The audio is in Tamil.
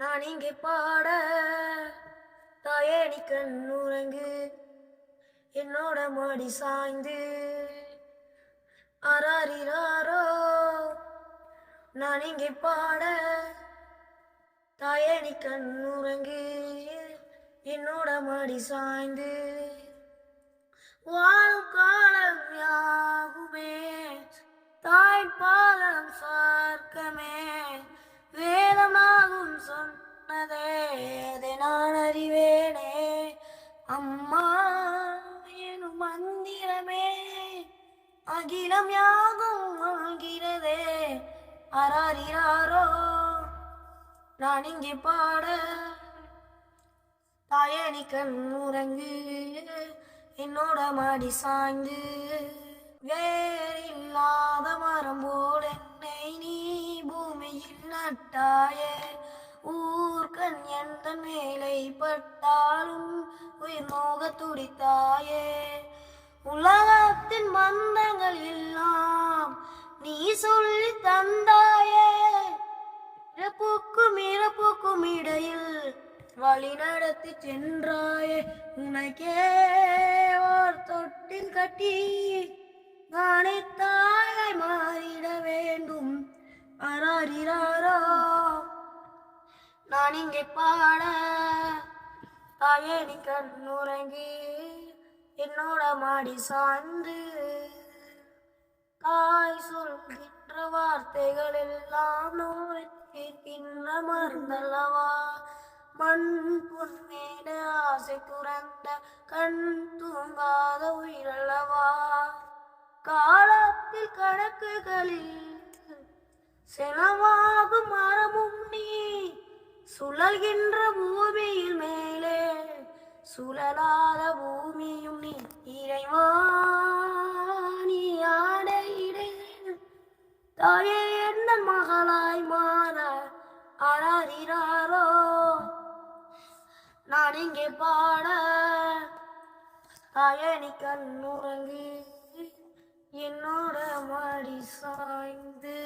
நான் இங்கே பாட தாயே நீ கண்ணுறங்கு என்னோட மாடி சாய்ந்து ஆராரிராரோ. நான் இங்கே பாட தாயே நீ கண்ணுறங்கு என்னோட மாடி சாய்ந்து வாழும் காலம் யாகுமே தாய் பாதம் சார்க்கமே வேதமாகும் சொன்னதே அதை நான் அறிவேனே. அம்மா எனும் மந்திரமே அகிலம் யாகும் ஆகிறதே ஆராரிராரோ. நான் இங்கே பாட தாயே நீ கண்ணுறங்கு என்னோட மாடி சாய்ந்து வேறில்லாத மரம் போல் என்னை நீ பூமியில் நட்டாயே. ஊர்கண் எந்த மேலை பட்டாலும் உயிர் நோக துடித்தாயே. உலகத்தின் பந்தங்கள் எல்லாம் நீ சொல்லி தந்தாயே. இறப்புக்கும் இடையில் வழி நடத்தி சென்றாயே. உனக்கே ஓர் தொட்டில் கட்டி நானே தாயாய் மாறிட வேண்டும் ஆராரிராரோ. நான் இங்கே பாட தாயே நீ கண்ணுறங்கி என்னோட மாடி சாய்ந்து தாய் சொல்கின்ற வார்த்தைகள் எல்லாம் நோய் தீர்க்கின்ற மருந்தல்லவா. மண் பொன்மேட ஆசை துறந்த கண் தூங்காத உயிரல்லவா. காலத்தில் கணக்குகளில் செலவாகும் மரமும் நீ சுழல்கின்ற பூமியில் மேலே சுழலாத பூமியும் நீ. இறைவா நீ ஆடையிடே தாயே என்ன மகளாய் மாற ஆராரிராரோ. நான் இங்கே பாட தாயே நீ கண்ணுறங்கு என்னோட மாடி சாய்ந்து